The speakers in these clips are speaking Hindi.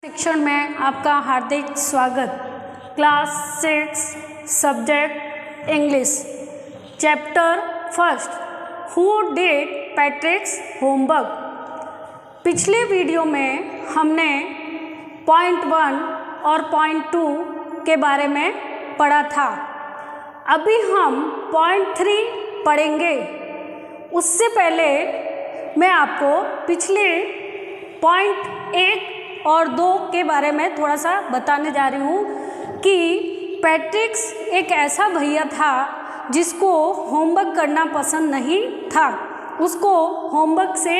शिक्षण में आपका हार्दिक स्वागत। Class 6 subject English, chapter first, who did पैट्रिक्स homework. पिछले वीडियो में हमने पॉइंट 1 और पॉइंट 2 के बारे में पढ़ा था। अभी हम पॉइंट 3 पढ़ेंगे। उससे पहले मैं आपको पिछले पॉइंट 1 और 2 के बारे में थोड़ा सा बताने जा रही हूँ कि पैट्रिक्स एक ऐसा भैया था जिसको होमवर्क करना पसंद नहीं था। उसको होमवर्क से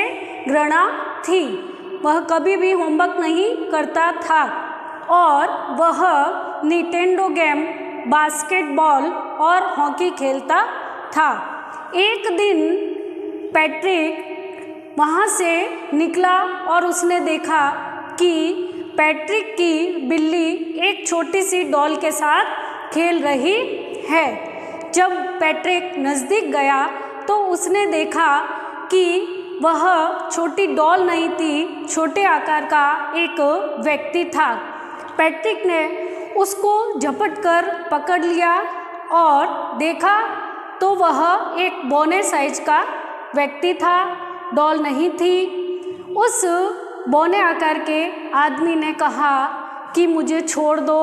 घृणा थी। वह कभी भी होमवर्क नहीं करता था और वह निंटेंडो गेम, बास्केटबॉल और हॉकी खेलता था। एक दिन पैट्रिक वहाँ से निकला और उसने देखा कि पैट्रिक की बिल्ली एक छोटी सी डॉल के साथ खेल रही है। जब पैट्रिक नज़दीक गया तो उसने देखा कि वह छोटी डॉल नहीं थी, छोटे आकार का एक व्यक्ति था। पैट्रिक ने उसको झपट कर पकड़ लिया और देखा तो वह एक बौने साइज का व्यक्ति था, डॉल नहीं थी। उस बौने आकार के आदमी ने कहा कि मुझे छोड़ दो,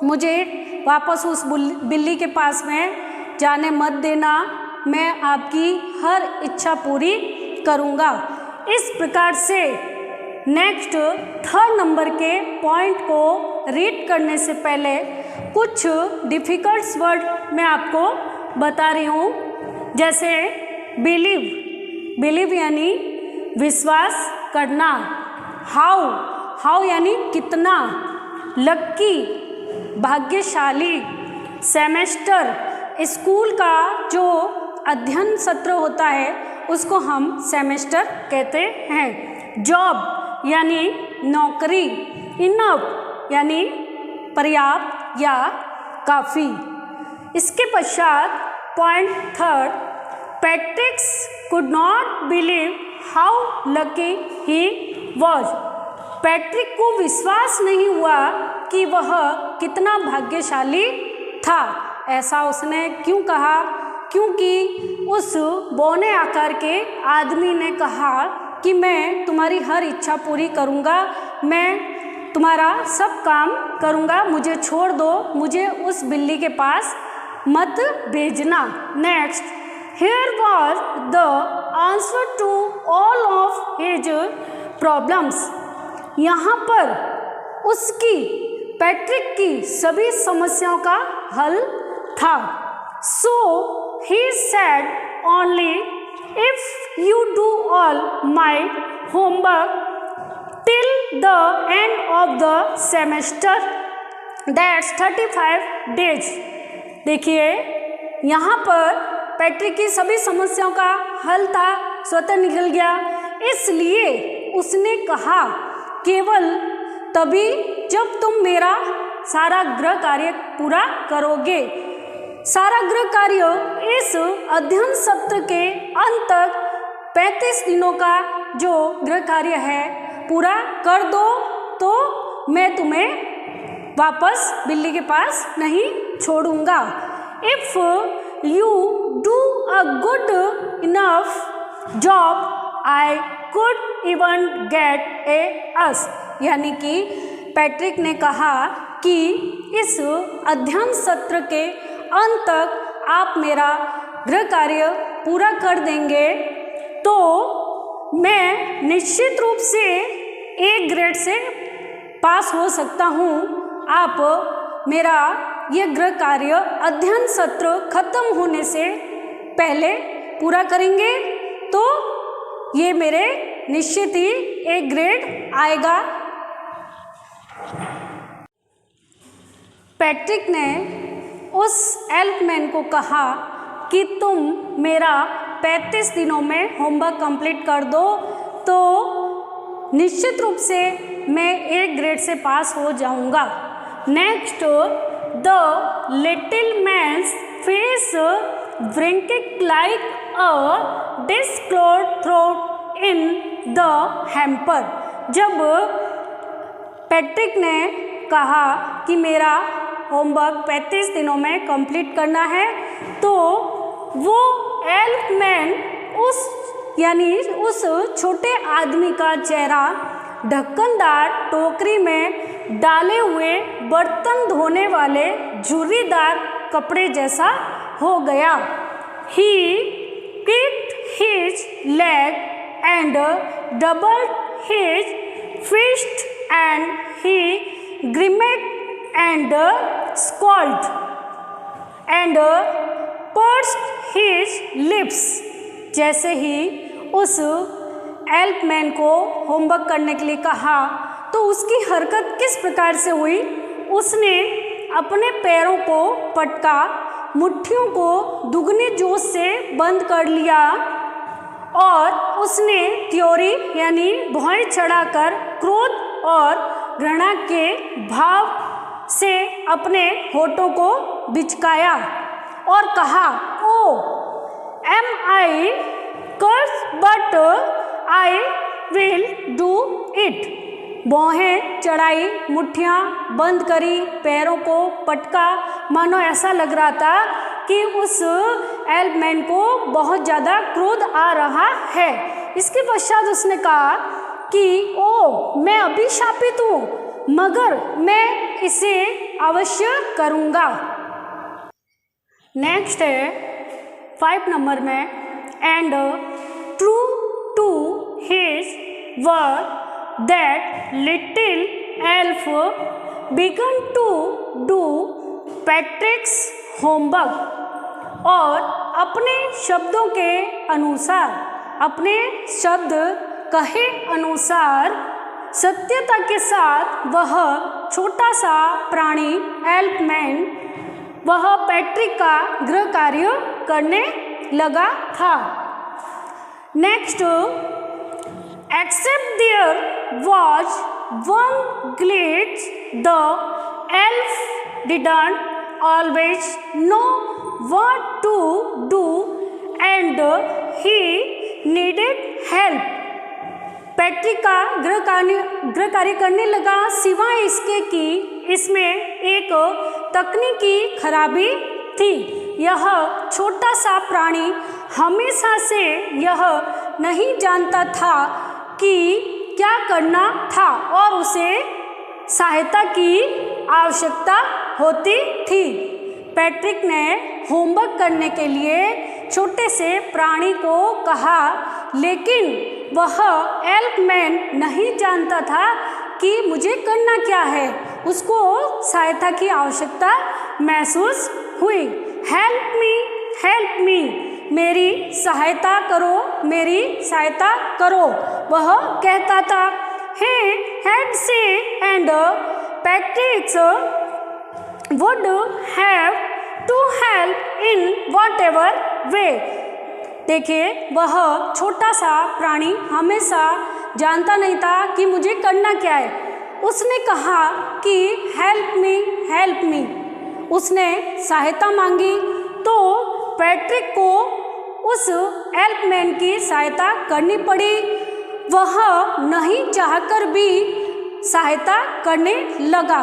मुझे वापस उस बिल्ली के पास में जाने मत देना, मैं आपकी हर इच्छा पूरी करूँगा। इस प्रकार से नेक्स्ट 3rd नंबर के पॉइंट को रीड करने से पहले कुछ डिफ़िकल्ट वर्ड मैं आपको बता रही हूँ। जैसे बिलीव यानी विश्वास करना, हाउ यानी कितना, लक्की भाग्यशाली, सेमेस्टर स्कूल का जो अध्ययन सत्र होता है उसको हम सेमेस्टर कहते हैं। जॉब यानी नौकरी, इनफ यानी पर्याप्त या काफ़ी। इसके पश्चात point 3rd, पैट्रिक्स could not believe how lucky he was। Patrick को विश्वास नहीं हुआ कि वह कितना भाग्यशाली था। ऐसा उसने क्यों कहा? क्योंकि उस बौने आकार के आदमी ने कहा कि मैं तुम्हारी हर इच्छा पूरी करूँगा, मैं तुम्हारा सब काम करूँगा, मुझे छोड़ दो, मुझे उस बिल्ली के पास मत भेजना। Next, here was the answer to all of his problems। यहाँ पर उसकी, पैट्रिक की सभी समस्याओं का हल था। So he said only, if you do all my homework till the end of the semester, that's 35 days। देखिए यहाँ पर पैट्रिक की सभी समस्याओं का हल था, स्वतः निकल गया। इसलिए उसने कहा केवल तभी जब तुम मेरा सारा गृह कार्य पूरा करोगे। सारा गृह कार्य इस अध्ययन सत्र के अंत तक 35 दिनों का जो गृह कार्य है पूरा कर दो तो मैं तुम्हें वापस बिल्ली के पास नहीं छोड़ूंगा। If you do a good enough job, I could even get a us। यानी कि पैट्रिक ने कहा कि इस अध्ययन सत्र के अंत तक आप मेरा गृह कार्य पूरा कर देंगे तो मैं निश्चित रूप से A ग्रेड से पास हो सकता हूँ। आप मेरा ये गृह कार्य अध्ययन सत्र खत्म होने से पहले पूरा करेंगे तो ये मेरे निश्चित ही A ग्रेड आएगा। पैट्रिक ने उस हेल्पमैन को कहा कि तुम मेरा 35 दिनों में होमवर्क कंप्लीट कर दो तो निश्चित रूप से मैं A ग्रेड से पास हो जाऊंगा। Next, the little man's face wrinkled like a discolored throat in the hamper। जब पैट्रिक ने कहा कि मेरा होमवर्क 35 दिनों में कंप्लीट करना है। तो वो एल्फमैन उस छोटे आदमी का चेहरा ढक्कनदार टोकरी में डाले हुए बर्तन धोने वाले झुर्रीदार कपड़े जैसा हो गया। He kicked his leg and doubled his fist and he grimaced and scolded and pursed his lips। जैसे ही उस एल्फमैन को होमवर्क करने के लिए कहा तो उसकी हरकत किस प्रकार से हुई। उसने अपने पैरों को पटका, मुट्ठियों को दुगने जोश से बंद कर लिया और उसने त्योरी यानी भौं चढ़ाकर क्रोध और घृणा के भाव से अपने होठों को बिचकाया और कहा, oh am I curse but I will do it. भौहें चढ़ाई, मुट्ठियाँ बंद करी, पैरों को पटका, मानो ऐसा लग रहा था कि उस एल्फमैन को बहुत ज़्यादा क्रोध आ रहा है। इसके पश्चात उसने कहा कि ओ मैं अभिशापित हूँ, मगर मैं इसे अवश्य करूँगा। नेक्स्ट है 5 नंबर में, and true to his word that little elf began to do Patrick's homework। और अपने शब्दों के अनुसार, अपने शब्द कहे अनुसार सत्यता के साथ वह छोटा सा प्राणी एल्फमैन वह पैट्रिक का गृह कार्य करने लगा था। Next, except there was one glitch, the elf didn't always know what to do and he needed help। Patrick का गृह कार्य करने लगा, सिवाय इसके कि इसमें एक तकनीकी खराबी थी। यह छोटा सा प्राणी हमेशा से यह नहीं जानता था कि क्या करना था और उसे सहायता की आवश्यकता होती थी। पैट्रिक ने होमवर्क करने के लिए छोटे से प्राणी को कहा, लेकिन वह एल्फमैन नहीं जानता था कि मुझे करना क्या है। उसको सहायता की आवश्यकता महसूस हुई। हेल्प मी, मेरी सहायता करो, मेरी सहायता करो, वह कहता था। he had said and Patrick would have to help in whatever way। देखिए, वह छोटा सा प्राणी हमेशा जानता नहीं था कि मुझे करना क्या है। उसने कहा कि हेल्प मी, उसने सहायता मांगी। तो पैट्रिक को उस एल्फमैन की सहायता करनी पड़ी। वह नहीं चाहकर भी सहायता करने लगा।